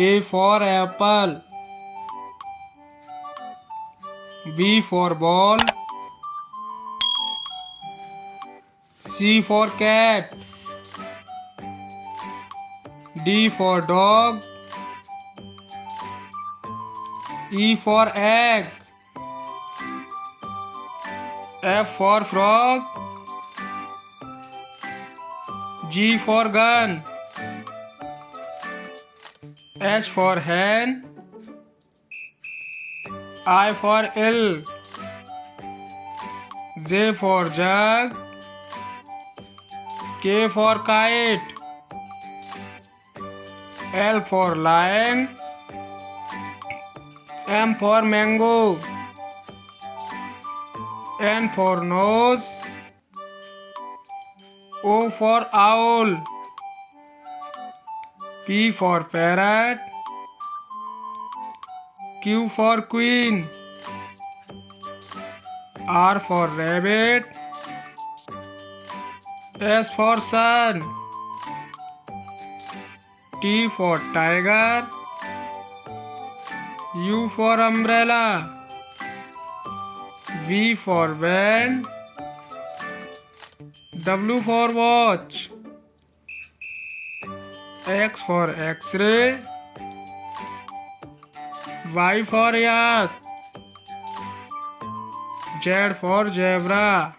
A for apple. B for ball. C for cat. D for dog. E for egg. F for frog. G for gun. H for hen. I for ill. J for jug. K for kite. L for lion. M for mango. N for nose. O for owl. P for parrot. Q for queen. R for rabbit. S for sun. T for tiger. U for umbrella. V for van. W for watch. X for X-ray. Y for yak. Z for zebra.